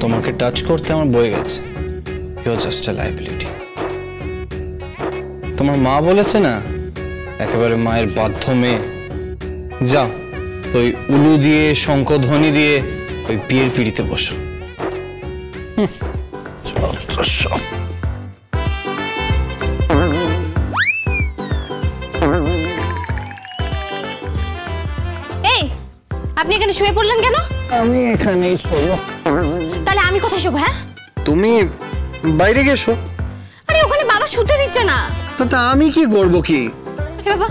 তোমাকে টাচ করতে আমার বয়ে গেছে। You are just a liability. তোমার মা বলেছে না, একেবারে মায়ের বাধ্য মেয়ে। যাও, ওই উলু দিয়ে শঙ্খধ্বনি দিয়ে ওই বিয়ের পিড়িতে বসো। এই, আপনি এখানে শুয়ে পড়লেন কেন? আমি এখানেই শোবো। তাহলে আমি কোথায় শোবো? হ্যাঁ, তুমি বাইরে গেছো। আরে ওখানে বাবা শুতে দিচ্ছে না। তা আমি কি করবো? কি বাবা,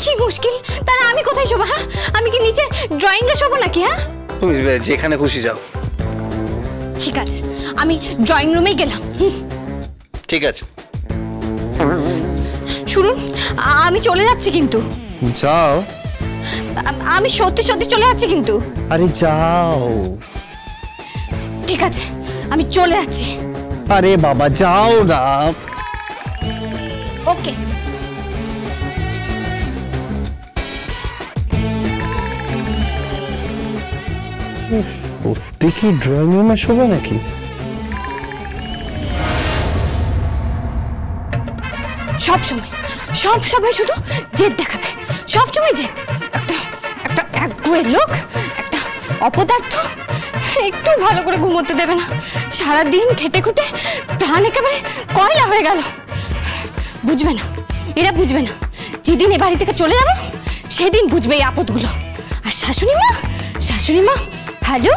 কি মুশকিল। তাহলে আমি কোথায় শোবো? হ্যাঁ, আমি কি নিচে ড্রয়িং এ শোবো নাকি? হ্যাঁ, তুমি যেখানে খুশি যাও। ঠিক আছে, আমি ড্রয়িং রুমেই গেলাম। ঠিক আছে, শুনুন, আমি চলে যাচ্ছি কিন্তু। যাও। আমি সত্যি সত্যি চলে যাচ্ছি কিন্তু। আরে যাও। ঠিক আছে, আমি চলে যাচ্ছি। আরে বাবা যাও না। ওকে। সত্যি কি ড্রয়িং রুমে শোবে নাকি? সব সময় শুধু জেদ দেখাবে, সব সময় জেদ। একটা একগুঁয়ে লোক, একটা অপদার্থ, একটু ভালো করে ঘুমোতে দেবে না। সারাদিন খেটে খুটে প্রাণ একেবারে কয়লা হয়ে গেল। বুঝবে না, এরা বুঝবে না। যেদিন এ বাড়ি থেকে চলে যাবো সেদিন বুঝবে এই আপদগুলো। আর শাশুড়ি মা hello,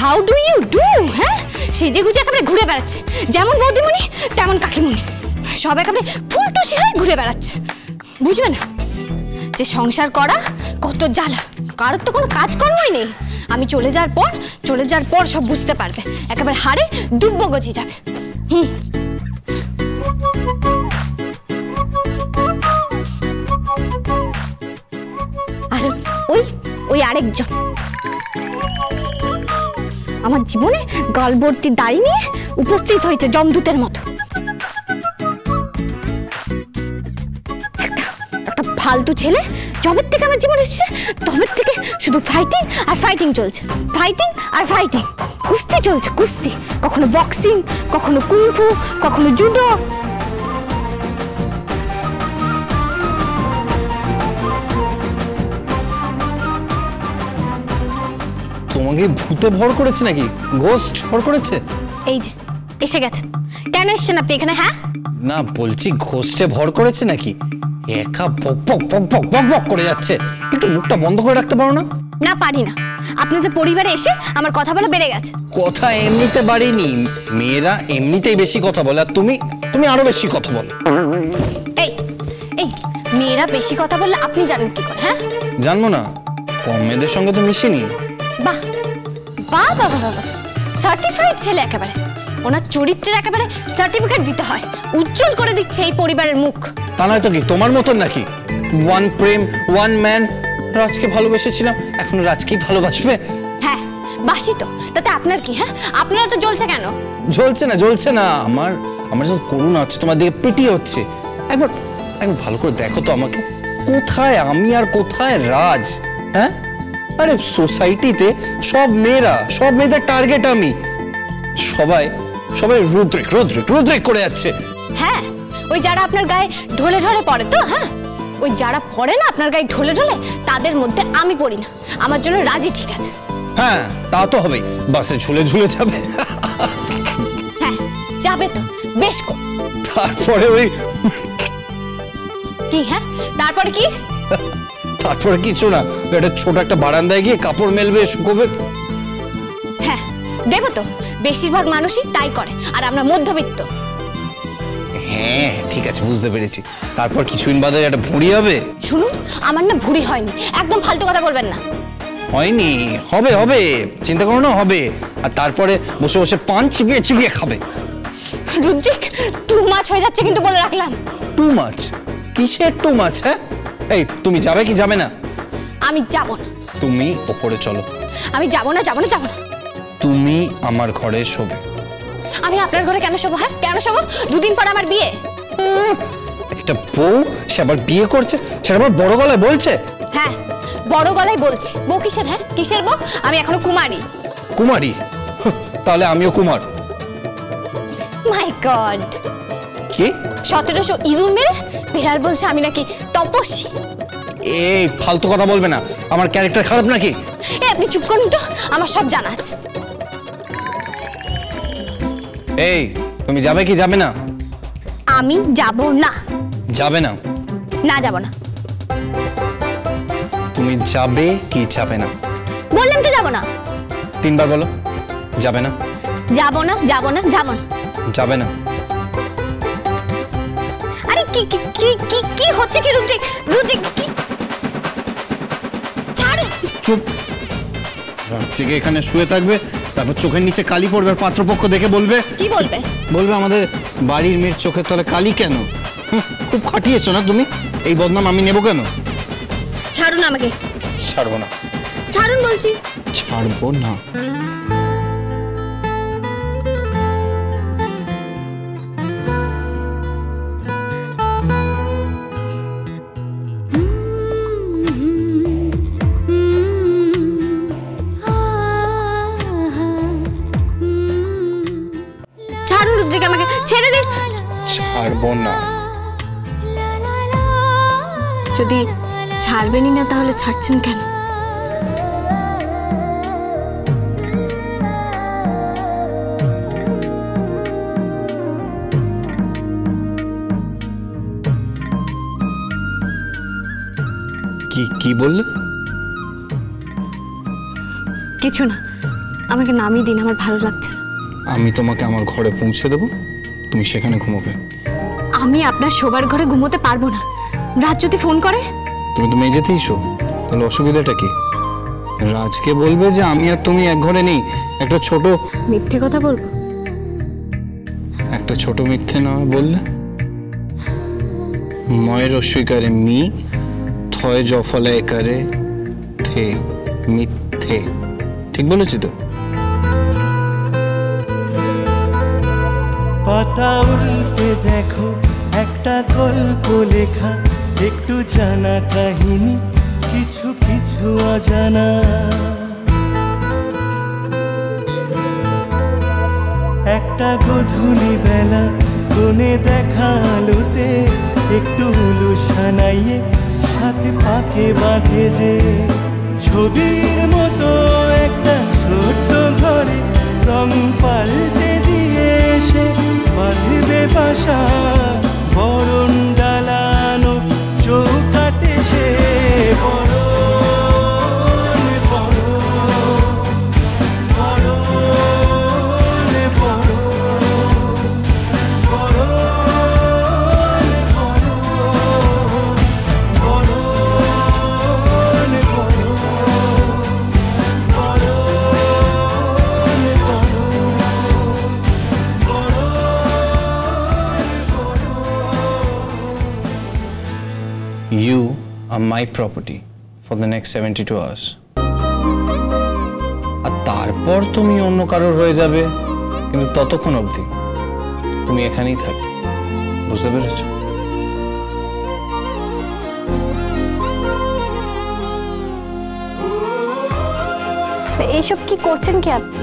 how do you do? হ্যাঁ, সেজে গুজে একেবারে ঘুরে বেড়াচ্ছে, যেমন বৌদিমণি তেমন কাকিমণি, সব একেবারে ফুলটুসি হয়ে ঘুরে বেড়াচ্ছে। বুঝবে না যে সংসার করা কত জ্বালা, কারোর তো কোনো কাজকর্মই নেই। আমি চলে যাওয়ার পর সব বুঝতে পারবে, একেবারে হাড়ে দুব্ব গজিয়ে যাবে। আর ওই আরেকজন আমার জীবনে গালভর্তি দাড়ি নিয়ে উপস্থিত হয়েছে জমদূতের মতো। একটা ফালতু ছেলে যবের থেকে আমার জীবনে এসছে, তবের থেকে শুধু ফাইটিং আর ফাইটিং চলছে, ফাইটিং আর ফাইটিং, কুস্তি চলছে, কুস্তি। কখনো বক্সিং, কখনো কুংফু, কখনো জুডো। তোমাকে ভূতে ভর করেছে নাকি? গোস্ট ভর করেছে? এই যে এসে গেছেন। কেন এসেছেন আপনি এখানে? হ্যাঁ না, বলছি ঘোস্টে ভর করেছে নাকি? একা বক বক বক বক বক বক করে যাচ্ছে, একটু মুখটা বন্ধ করে রাখতে পারো না? না, পারি না। আপনাদের পরিবারে এসে আমার কথা বলা বেড়ে গেছে। কথা এমনিতে বাড়িনি, মেয়েরা এমনিতেই বেশি কথা বলে, আর তুমি আরো বেশি কথা বলো। এই মেয়েরা বেশি কথা বললে আপনি জানেন কি করে? হ্যাঁ, জানবো না, কম মেয়েদের সঙ্গে তো মিশিনি। বাহ বাহ বাহ বাহ, সার্টিফাইড ছেলে একেবারে। ওনার চরিত্রের একেবারে সার্টিফিকেট দিতে হয়, উজ্জ্বল করে দিচ্ছে এই পরিবারের মুখ। তা নয় তো কি, তোমার মতন নাকি? ওয়ান প্রেম, ওয়ান ম্যান। রাজকে ভালোবেসেছিলাম, এখন রাজকেই ভালোবাসবে? হ্যাঁ, বাসি তো, তাতে আপনার কি? হ্যাঁ, আপনারা তো জ্বলছে কেন? জ্বলছে না, আমার যখন করুণা হচ্ছে, তোমার দিকে পিটি হচ্ছে। একবার ভালো করে দেখো তো আমাকে, কোথায় আমি আর কোথায় রাজ? হ্যাঁ, আরে সোসাইটিতে সব মেয়েদের টার্গেট আমি। সবাই রুদ্রিক করে যাচ্ছে। হ্যাঁ, ওই যারা আপনার গায়ে ঢলে পড়ে তো। হ্যাঁ, ওই যারা পড়ে না আপনার গায়ে ঢলে তাদের মধ্যে আমি পড়ি না। আমার জন্য রাজি ঠিক আছে। হ্যাঁ, তা তো হবেই, বাসে ঝুলে যাবে। হ্যাঁ, যাবে তো, বেশ কো। তারপরে ওই কি? হ্যাঁ, তারপরে কি? তারপরে কিছু না, এটা ছোট একটা বারান্দায় গিয়ে কাপড় মেলবে, শুকোবে। হ্যাঁ, দেব তো। বেশিরভাগ মানুষই তাই করে, আর আমরা মধ্যবিত্ত। হ্যাঁ ঠিক আছে, বুঝতে পেরেছি। তারপর কিছুদিন বাদে একটা ভুঁড়ি হবে। শুনুন, আমার না ভুঁড়ি হয়নি, একদম ফালতু কথা বলবেন না। হয়নি? হবে, চিন্তা করো না, হবে। আর তারপরে বসে বসে পান চিবিয়ে খাবে। রুদ্রিক, টু মাছ হয়ে যাচ্ছে কিন্তু, বলে রাখলাম। টু মাছ? কিসের টু মাছ? হ্যাঁ, এই তুমি যাবে কি যাবে না? আমি যাব না। তুমি ওপরে চলো। আমি যাব না। তুমি আমার ঘরে শোবে। আমি আপনার ঘরে কেন শোবো? হ্যাঁ, কেন শোবো? দুদিন পর আমার বিয়ে। একটা বউ, সে আবার বিয়ে করছে, সেটা আবার বড় গলায় বলছে। হ্যাঁ, বড় গলায় বলছি। বউ কিসের? হ্যাঁ, কিসের বউ? আমি এখনো কুমারী। কুমারী? তাহলে আমিও কুমার। মাই গড, কি 1700 ইঁদুর মেরে বিড়াল বলছে আমি নাকি তপস্বী। এই ফালতু কথা বলবে না, আমার ক্যারেক্টার খারাপ নাকি? আপনি চুপ করুন তো, আমার সব জানা আছে। এই তুমি যাবে কি যাবে না? আমি যাব না। যাবে না? না, যাব না। তুমি যাবে কি যাবে না? বললাম তো যাব না। 3 বার বলো। যাবে না? যাব না, যাব না, যাব না। যাবে না? আরে কি কি কি কি কি হচ্ছে কি রুদ্রিক? রুদ্রিক কি? ছাড়। চুপ। রাত জেগে এখানে শুয়ে থাকবে, তারপর চোখের নিচে কালি পড়বে, আর পাত্রপক্ষ দেখে বলবে। কি বলবে? বলবে আমাদের বাড়ির মেয়ের চোখের তলে কালি কেন? খুব খাটিয়েছো না তুমি, এই বদনাম আমি নেব কেন? ছাড়ুন আমাকে। ছাড়বো না। ছাড়ুন বলছি। ছাড়বো না। ছাড়ুন রুদ্রিক, আমাকে ছেড়ে দিন। ছাড়বো না। যদি ছাড়বেনই না তাহলে ছাড়ছেন কেন? কি কি বললে? কিছু না, আমাকে নামিয়ে দিন, আমার ভালো লাগছে না। আমি তোমাকে আমার ঘরে পৌঁছে দেবো, তুমি সেখানে ঘুমোবে। আমি আপনার শোবার ঘরে ঘুমোতে পারবো না। রাত যদি ফোন করে? তুমি তো মেঝেতেই শো, তাহলে অসুবিধাটা কি? রাজকে বলবে যে আমি আর তুমি এক ঘরে নেই, একটা ছোট মিথ্যে কথা বলবো? একটা ছোট মিথ্যে না বললে? ময়ের অস্বীকারে মি, থয় জফলা একারে থে, মিথ্যে। ঠিক বলেছি তো? পাতা উল্টে দেখো, একটা গল্প লেখা, একটু জানা কাহিনী, কিছু কিছু অজানা। একটা গধূলি বেলা কোণে দেখা আলোতে, একটু হুলু সানাইয়ে সাথে পাকে বাঁধে যে। ছবির মতো একটা ছোট্ট ঘরে রং পাল্টে দিয়ে এসে বাঁধবে বাসা, বরণ ডালানো চৌকাটে সে। বরণ বরণ বরণ বরণ বরণ You are my property for the next 72 hours. আর তারপর তুমি অন্য কারোর হয়ে যাবে, কিন্তু ততক্ষণ অবধি তুমি এখানেই থাকবে। বুঝতে পেরেছো? এইসব কি করছেন কি আপনি?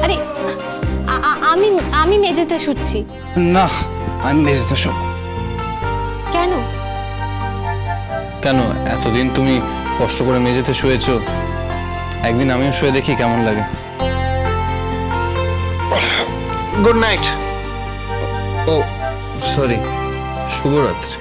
আরে আমি মেঝেতে শুচ্ছি। না, আমি মেঝেতে শোব। কেন? কেন? এতদিন তুমি কষ্ট করে মেঝেতে শুয়েছো, একদিন আমিও শুয়ে দেখি কেমন লাগে। Good night. ও সরি, শুভরাত্রি।